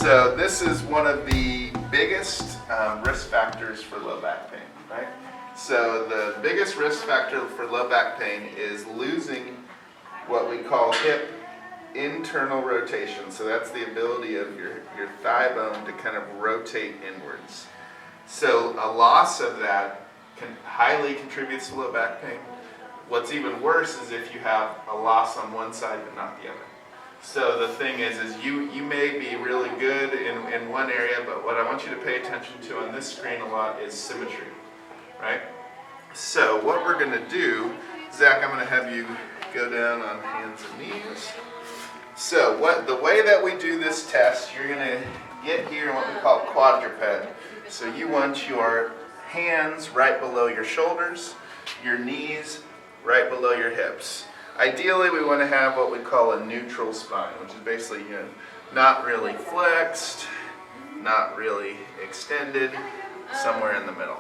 So this is one of the biggest risk factors for low back pain, right? So the biggest risk factor for low back pain is losing what we call hip internal rotation. So that's the ability of your thigh bone to kind of rotate inwards. So a loss of that highly contributes to low back pain. What's even worse is if you have a loss on one side but not the other. So the thing is you may be really good in one area, but what I want you to pay attention to on this screen a lot is symmetry, right? So what we're going to do, Zach, I'm going to have you go down on hands and knees. So the way that we do this test, you're going to get here in what we call quadruped. So you want your hands right below your shoulders, your knees right below your hips. Ideally, we want to have what we call a neutral spine, which is basically not really flexed, not really extended, somewhere in the middle.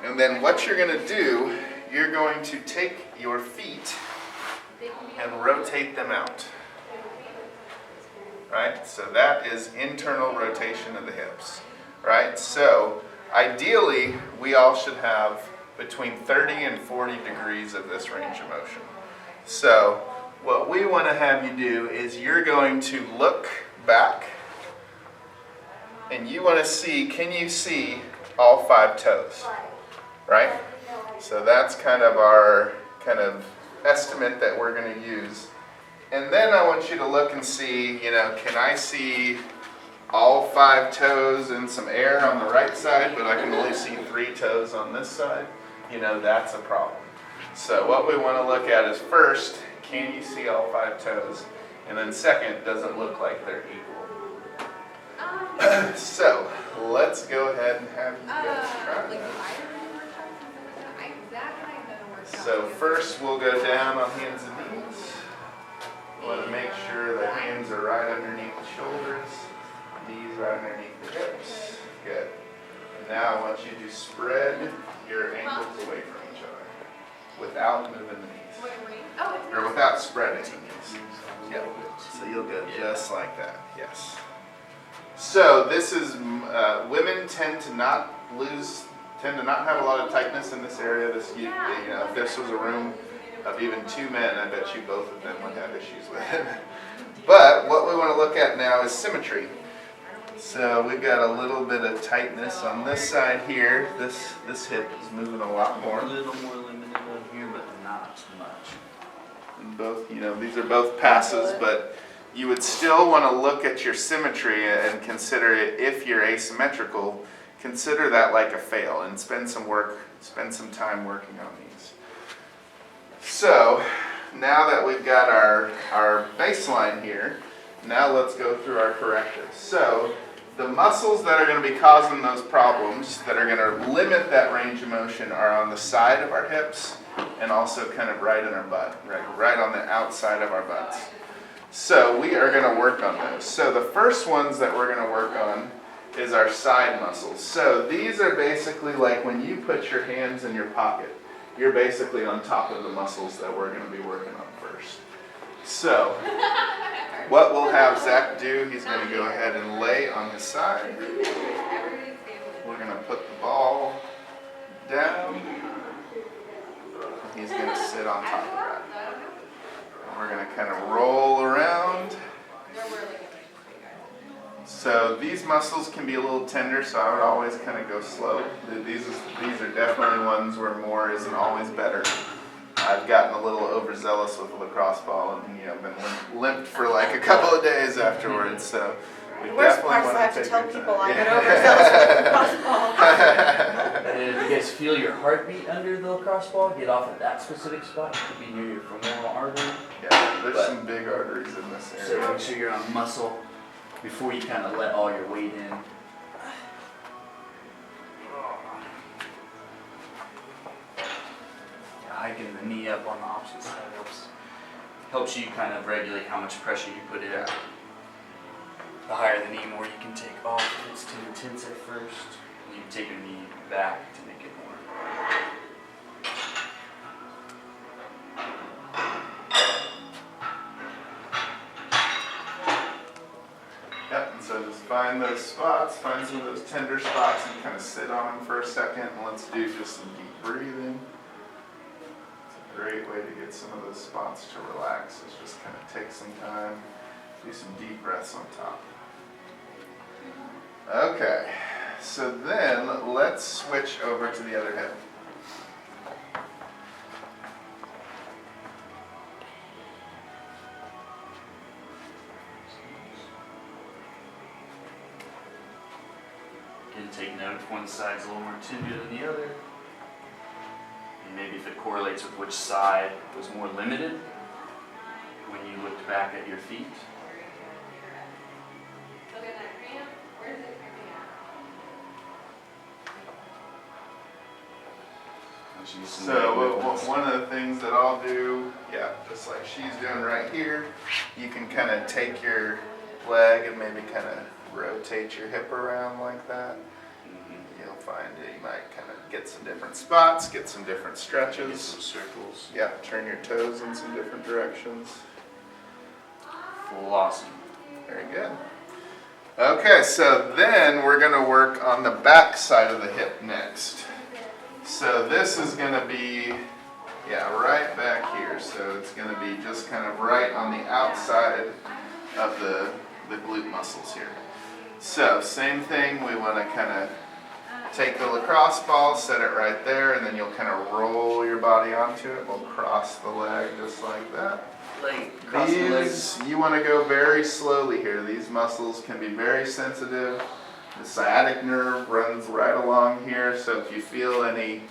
And then what you're going to do, you're going to take your feet and rotate them out. Right? So that is internal rotation of the hips. Right? So ideally, we all should have between 30 and 40 degrees of this range of motion. So what we want to have you do is you're going to look back and you want to see, can you see all 5 toes? Right? So that's kind of our estimate that we're going to use. And then I want you to look and see, can I see all 5 toes and some air on the right side, but I can only see 3 toes on this side? That's a problem. So what we want to look at is first, can you see all 5 toes? And then second, does it look like they're equal? So let's go ahead and have you guys try that. So first we'll go down on hands and knees. We want to make sure the hands are right underneath the shoulders, knees right underneath the hips. Good. And now I want you to spread your ankles away from each other without moving the knees. Or without spreading the knees. Yep. So you'll go just like that. Yes. So this is, women tend to not have a lot of tightness in this area. If this was a room of even 2 men, I bet you both of them would have issues with it. But what we want to look at now is symmetry. So we've got a little bit of tightness on this side here. This hip is moving a lot more. A little more limited on here, but not much. And both, these are both passes, but you would still want to look at your symmetry and consider it, if you're asymmetrical, consider that like a fail and spend some time working on these. So now that we've got our baseline here, now let's go through our correctives. So the muscles that are going to be causing those problems, that are going to limit that range of motion, are on the side of our hips and also kind of right in our butt, right on the outside of our butts. So we are going to work on those. So the first ones that we're going to work on is our side muscles. So these are basically like when you put your hands in your pocket, you're basically on top of the muscles that we're going to be working on first. So what we'll have Zach do, he's going to go ahead and lay on his side. We're going to put the ball down. He's going to sit on top of that. And we're going to kind of roll around. So these muscles can be a little tender, so I would always kind of go slow. These are definitely ones where more isn't always better. I've gotten a little overzealous with the lacrosse ball and been limped for like a couple of days afterwards. So we definitely want to I have to take tell your people time. I get overzealous with the lacrosse ball. And if you guys feel your heartbeat under the lacrosse ball, get off at that specific spot. It could be near your femoral artery. Yeah, there's some big arteries in this So area. make sure you're on muscle before you kind of let all your weight in. Hiking the knee up on the opposite side helps you kind of regulate how much pressure you put in. The higher the knee, more you can take off. If it's too intense at first, you can take your knee back to make it more. Yep, and so So just find those spots, find some of those tender spots and kind of sit on them for a second. And let's do just some deep breathing. It's a great way to get some of those spots to relax, is just kind of take some time, do some deep breaths on top. Okay, so then let's switch over to the other hip. Again, take note if one side's a little more tender than the other. And maybe if it correlates with which side was more limited when you looked back at your feet. So one of the things that I'll do, yeah, just like she's doing right here, you can kind of take your leg and maybe kind of rotate your hip around like that. You'll find that you might kind of get some different spots, get some different Get stretches. some circles. Yeah, turn your toes in some different directions. Full awesome. Very good. Okay, so then we're going to work on the back side of the hip next. So this is going to be, yeah, right back here. So it's going to be just kind of right on the outside of the glute muscles here. So same thing, we want to kind of take the lacrosse ball, set it right there, and then you'll kind of roll your body onto it. We'll cross the leg just like that. Cross the legs. These, you want to go very slowly here. These muscles can be very sensitive. The sciatic nerve runs right along here, so if you feel any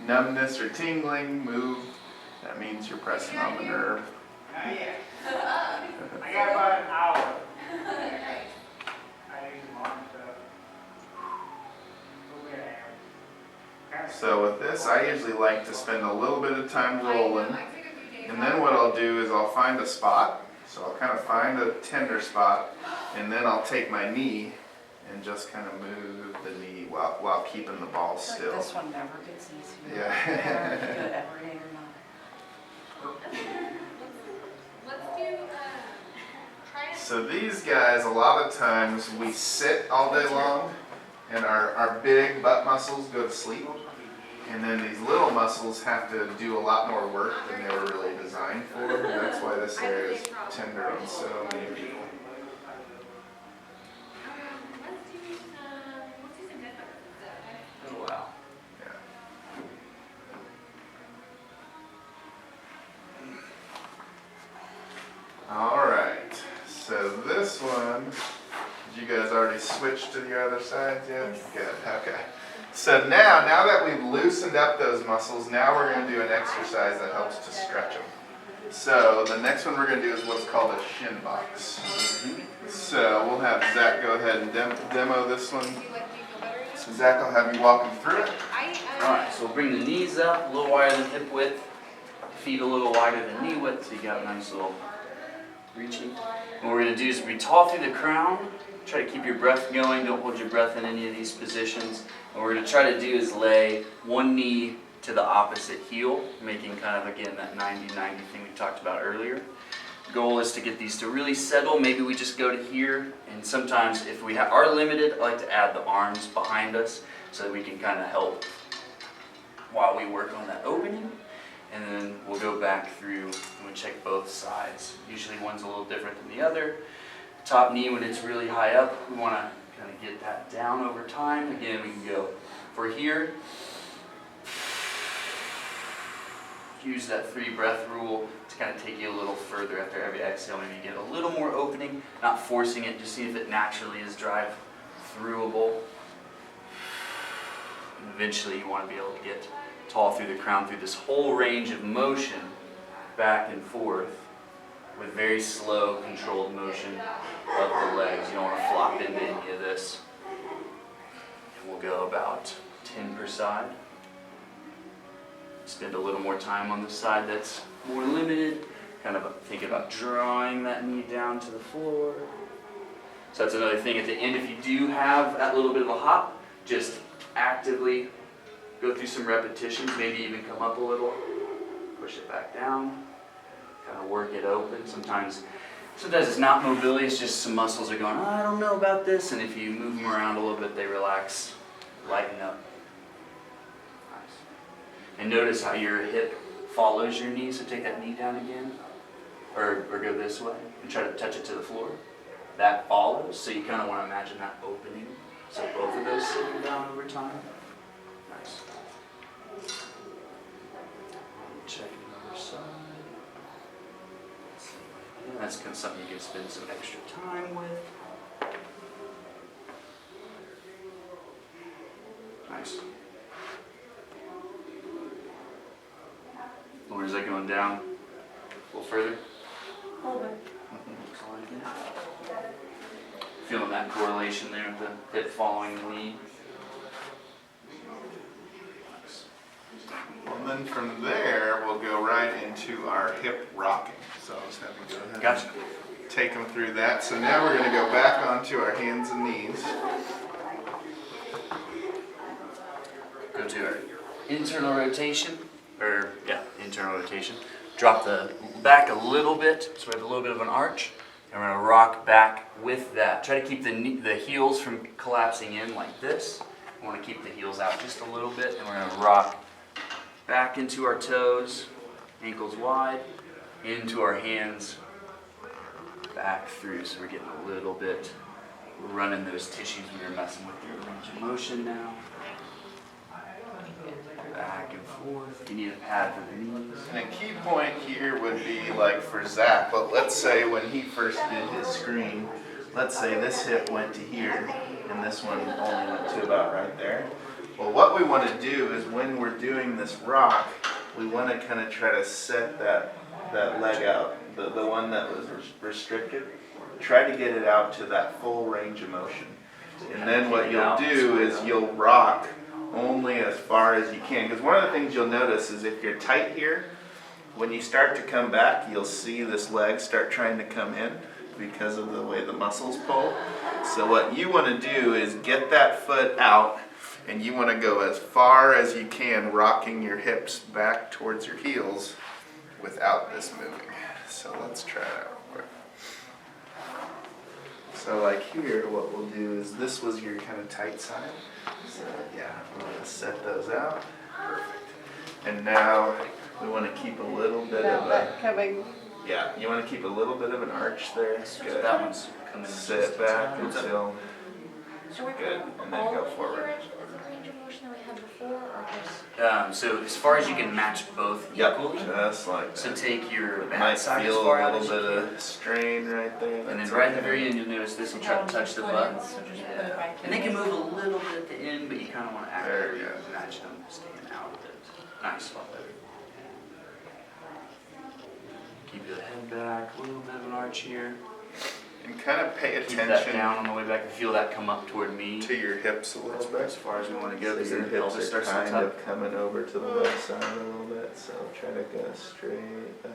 numbness or tingling, move. That means you're pressing on the nerve. I got about an hour. I need to monitor. So with this, I usually like to spend a little bit of time rolling, and then what I'll do is I'll find a spot. So I'll kind of find a tender spot, and then I'll take my knee and just kind of move the knee while keeping the ball still. This one never gets easier. Yeah. Whether you do it every day or not. Let's do, try to. So these guys, a lot of times we sit all day long, and our big butt muscles go to sleep. And then these little muscles have to do a lot more work than they were really designed for. And that's why this area is tender on so many people. Let's do some different. Oh, wow. Yeah. All right. So this one, did you guys already switch to the other side yet? Yes. Good. Okay. So now that we've loosened up those muscles, now we're going to do an exercise that helps to stretch them. So the next one we're going to do is what's called a shin box. So we'll have Zach go ahead and demo this one. So Zach, I'll have you walk him through it. Alright, so we'll bring the knees up, a little wider than hip width, feet a little wider than knee width, so you got a nice little reaching. What we're going to do is we tall through the crown, try to keep your breath going, don't hold your breath in any of these positions. What we're going to try to do is lay one knee to the opposite heel, making kind of, again, that 90-90 thing we talked about earlier. Goal is to get these to really settle. Maybe we just go to here, and sometimes if we are limited, I like to add the arms behind us so that we can kind of help while we work on that opening. And then we'll go back through and we check both sides. Usually one's a little different than the other. Top knee, when it's really high up, we want to kind of get that down over time. Again, we can go for here. Use that 3 breath rule to kind of take you a little further after every exhale. Maybe get a little more opening, not forcing it, just see if it naturally is drive-throughable. And eventually you want to be able to get tall through the crown through this whole range of motion, back and forth, with very slow, controlled motion of the legs. You don't want to flop into any of this. And we'll go about 10 per side. Spend a little more time on the side that's more limited. Kind of think about drawing that knee down to the floor. So that's another thing at the end. If you do have that little bit of a hop, just actively go through some repetitions, maybe even come up a little, push it back down, kind of work it open. Sometimes Sometimes it's not mobility, it's just some muscles are going, "Oh, I don't know about this," and if you move them around a little bit, they relax, lighten up. Nice. And notice how your hip follows your knee, so take that knee down again, or go this way, and try to touch it to the floor. That follows, so you kind of want to imagine that opening, so both of those sitting down over time. Nice. Check the other side. And that's kind of something you can spend some extra time with. Nice. Or is that going down a little further? Hold it. Feeling that correlation there with the hip following the knee. Nice. And then from there, we'll go right into our hip rocking. So I'll just have you go ahead. Gotcha. Take them through that. So now we're going to go back onto our hands and knees. Go to our internal rotation, internal rotation. Drop the back a little bit, so we have a little bit of an arch. And we're going to rock back with that. Try to keep the heels from collapsing in like this. We want to keep the heels out just a little bit, and we're going to rock back into our toes, ankles wide, into our hands, back through. So we're getting a little bit, running those tissues we were messing with your range of motion now. Back and forth. You need a pad for the knees. And a key point here would be like for Zach, but let's say when he first did his screen, let's say this hip went to here and this one only went to about right there. Well, what we want to do is when we're doing this rock, we want to kind of try to set that leg out, the one that was restricted, try to get it out to that full range of motion. And then what you'll do is you'll rock only as far as you can, because one of the things you'll notice is if you're tight here, when you start to come back, you'll see this leg start trying to come in because of the way the muscles pull. So what you want to do is get that foot out, and you want to go as far as you can, rocking your hips back towards your heels without this moving. So let's try that real quick. So like here, what we'll do is this was your kind of tight side. So yeah, we're going to set those out. Perfect. And now we want to keep a little bit of a, Coming. yeah, you want to keep a little bit of an arch there. So Good. that one's coming in Sit just a back tad. until, So we're good, putting and then all go of forward. the range of motion that we had before, or just? So as far as you can match both yep, equally. just like So that. take your It back might side as feel far a out little as you bit can. of strain right there. And then That's right at the okay. very end, you'll notice this will try to touch the butt. So just put it back in. And they can move a little bit at the end, but you kind of want to There actively you go. match them, staying out of it. Nice. Keep your head back, a little bit of an arch here. And kind of pay Keep that attention down on the way back and feel that come up toward me. to your hips a little That's bit. as far as we want to go, So because your then the pelvis hips are starts to kind tuck. of coming over to the left side a little bit, so try to go straight back.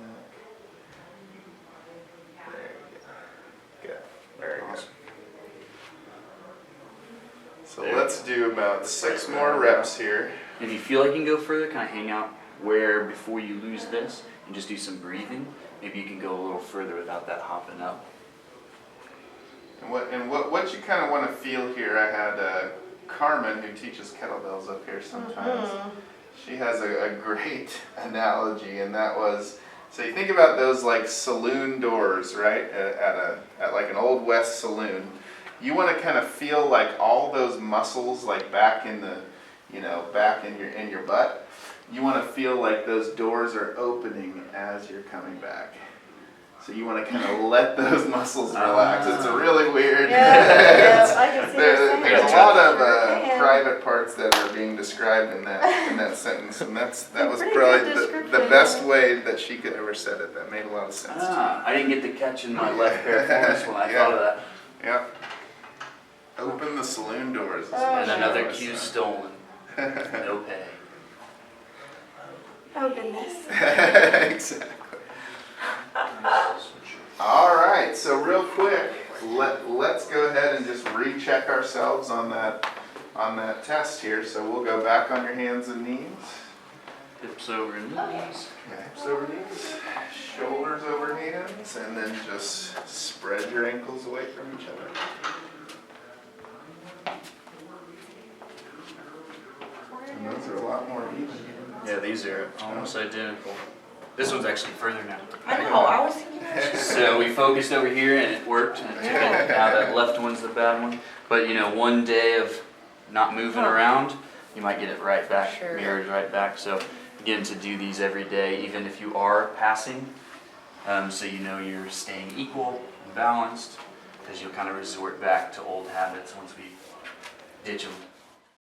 There you go. Good. Very good. Awesome. So There. let's do about 6 more reps here. If you feel like you can go further, kind of hang out where before you lose this and just do some breathing. Maybe you can go a little further without that hopping up. And what you kind of want to feel here, I had Carmen, who teaches kettlebells up here sometimes. She has a great analogy, and that was, so you think about those like saloon doors, right? At like an Old West saloon. You want to kind of feel like all those muscles like back in the, back in your butt. You want to feel like those doors are opening as you're coming back. So you want to kind of let those muscles relax. It's a really weird. Yeah, I can see what There's you're a saying. lot of Yeah. private parts that are being described in that sentence, and that was Pretty probably good the description. best way that she could ever said it. That made a lot of sense. I didn't get the catch in my left performance when I Yeah. thought of that. Yep. Open the saloon doors. And another She cue always stolen. No pay. Oh, goodness. said. Exactly. All right, so real quick, let's go ahead and just recheck ourselves on that test here. So we'll go back on your hands and knees. Hips over knees. Yeah, hips over knees, shoulders over hands, and then just spread your ankles away from each other. And those are a lot more even. Yeah, these are almost identical. This one's actually further now. I know, I was thinking that. So we focused over here and it worked and it took it. Now that left one's the bad one. But you know, one day of not moving around, you might get it right back, Sure. mirrored right back. So again, to do these every day, even if you are passing, so you know you're staying equal and balanced, because you'll kind of resort back to old habits once we ditch them.